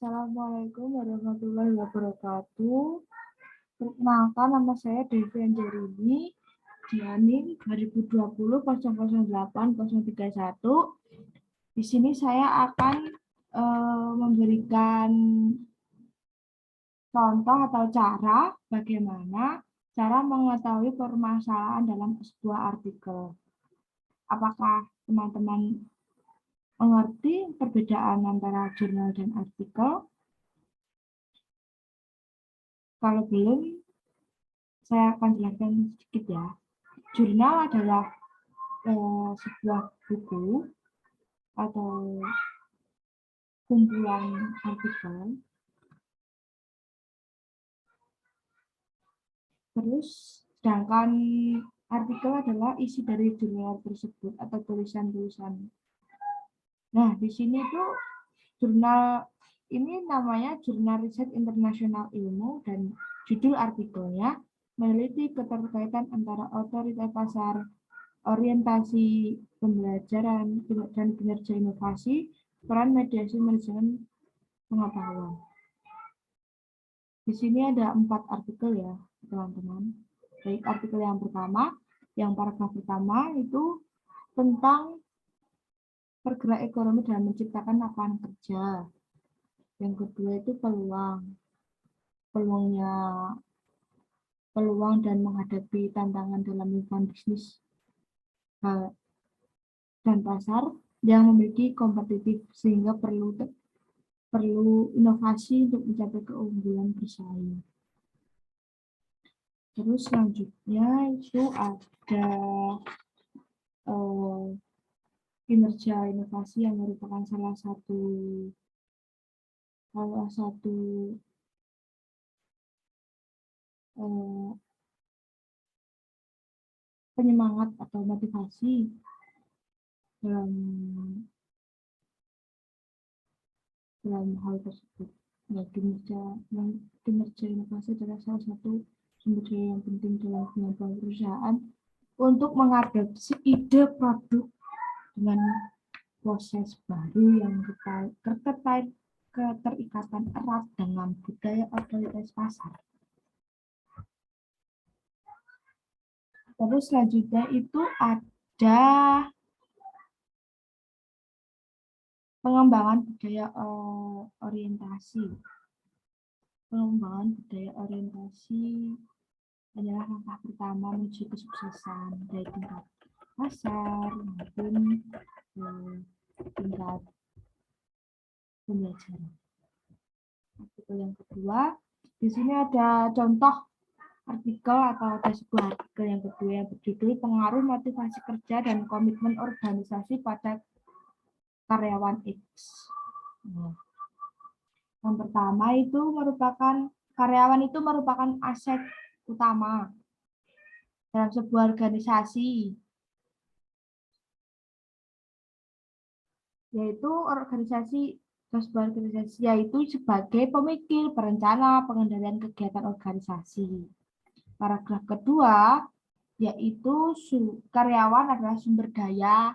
Assalamualaikum warahmatullahi wabarakatuh. Perkenalkan, nama saya Devi Angelini, NIM 2020-008-031. Di sini saya akan memberikan contoh atau cara bagaimana cara mengetahui permasalahan dalam sebuah artikel. Apakah teman-teman mengerti perbedaan antara jurnal dan artikel? Kalau belum, saya akan jelaskan sedikit ya. Jurnal adalah sebuah buku atau kumpulan artikel. Terus, sedangkan artikel adalah isi dari jurnal tersebut atau tulisan-tulisan. Nah, di sini tuh jurnal ini namanya Jurnal Riset Internasional Ilmu dan judul artikelnya meneliti keterkaitan antara otoritas pasar, orientasi pembelajaran dan kinerja inovasi, peran mediasi manajemen pengetahuan. Di sini ada 4 artikel ya, teman-teman. Baik, artikel yang pertama, yang paragraf pertama itu tentang pergerakan ekonomi dalam menciptakan lapangan kerja. Yang kedua itu peluang dan menghadapi tantangan dalam lingkungan bisnis dan pasar yang memiliki kompetitif sehingga perlu inovasi untuk mencapai keunggulan bersaing. Terus selanjutnya itu ada kinerja inovasi yang merupakan salah satu penyemangat atau motivasi dalam hal tersebut. Ya, kinerja inovasi adalah salah satu sumber daya yang penting dalam pengembangan perusahaan untuk mengadopsi ide produk dengan proses baru yang keterikatan erat dengan budaya otoritas pasar. Terus selanjutnya itu ada pengembangan budaya orientasi. Pengembangan budaya orientasi adalah langkah pertama menuju kesuksesan dari tingkat pasar maupun tingkat pembelajaran. Artikel yang kedua, di sini ada contoh artikel atau ada sebuah artikel yang kedua yang berjudul pengaruh motivasi kerja dan komitmen organisasi pada karyawan X. Yang pertama itu karyawan itu merupakan aset utama dalam sebuah organisasi, yaitu sebagai pemikir, perencana, pengendalian kegiatan organisasi. Paragraf kedua, yaitu karyawan adalah sumber daya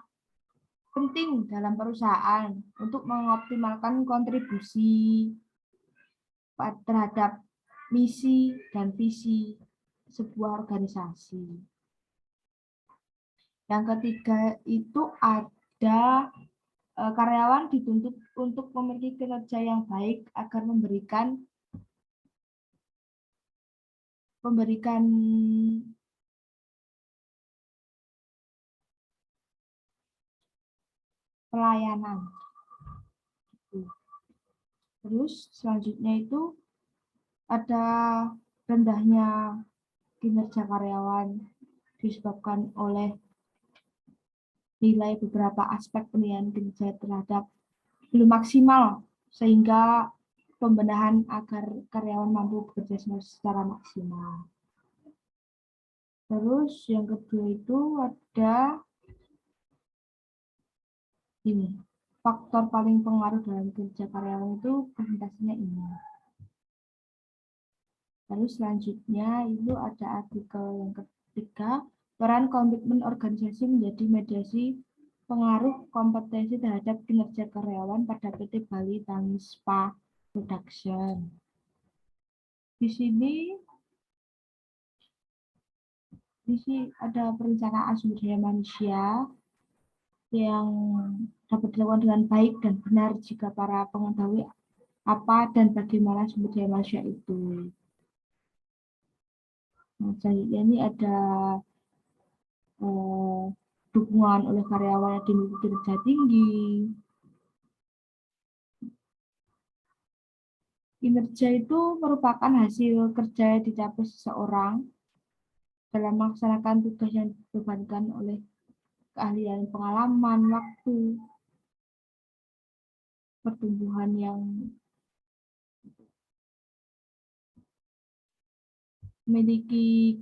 penting dalam perusahaan untuk mengoptimalkan kontribusi terhadap misi dan visi sebuah organisasi. Yang ketiga itu ada karyawan dituntut untuk memiliki kinerja yang baik agar memberikan pelayanan. Terus selanjutnya itu ada rendahnya kinerja karyawan disebabkan oleh nilai beberapa aspek penilaian kinerja terhadap belum maksimal, sehingga pembenahan agar karyawan mampu bekerja secara maksimal. Terus yang kedua itu ada ini, faktor paling pengaruh dalam kerja karyawan itu presentasinya ini. Terus selanjutnya itu ada artikel yang ketiga, peran komitmen organisasi menjadi mediasi pengaruh kompetensi terhadap kinerja karyawan pada PT Bali Tangi Spa production. Di sini ada perencanaan sumber daya manusia yang dapat dilakukan dengan baik dan benar jika para pengetahui apa dan bagaimana sumber daya manusia itu. Nah, selanjutnya ini ada dukungan oleh karyawan yang dimiliki kinerja tinggi. Kinerja itu merupakan hasil kerja yang dicapai seseorang dalam melaksanakan tugas yang dibebankan oleh keahlian, pengalaman, waktu, pertumbuhan yang memiliki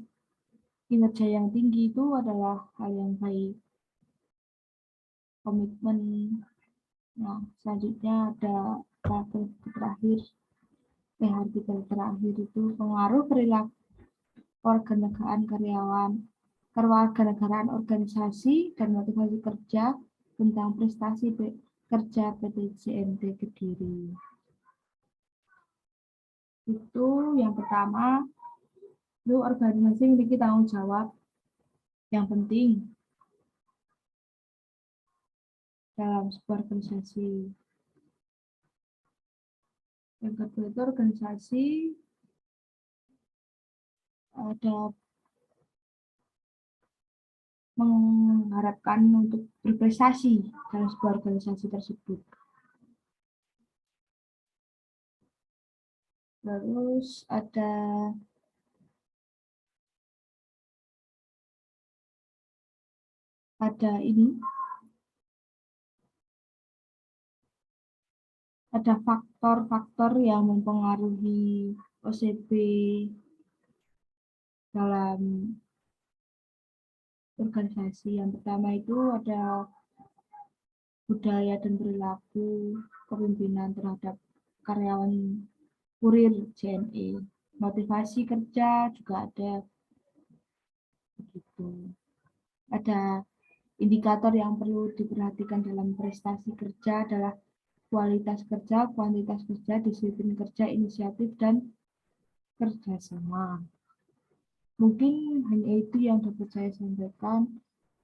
kinerja yang tinggi itu adalah hal yang baik. Komitmen. Nah, selanjutnya ada artikel terakhir itu pengaruh perilaku kewarganegaraan karyawan, kewarganegaraan organisasi, dan motivasi kerja tentang prestasi kerja PT JNT Kediri. Itu yang pertama, itu organisasi memiliki tanggung jawab yang penting dalam sebuah organisasi. Yang kedua itu organisasi ada mengharapkan untuk berprestasi dalam sebuah organisasi tersebut. Terus ada faktor-faktor yang mempengaruhi OCB dalam organisasi. Yang pertama itu ada budaya dan perilaku kepemimpinan terhadap karyawan kurir JNE. Motivasi kerja juga ada begitu. Ada indikator yang perlu diperhatikan dalam prestasi kerja adalah kualitas kerja, kuantitas kerja, disiplin kerja, inisiatif, dan kerjasama. Mungkin hanya itu yang dapat saya sampaikan.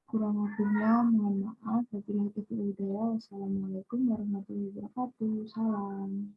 Kurang lebihnya mohon maaf. Wassalamualaikum warahmatullahi wabarakatuh. Salam.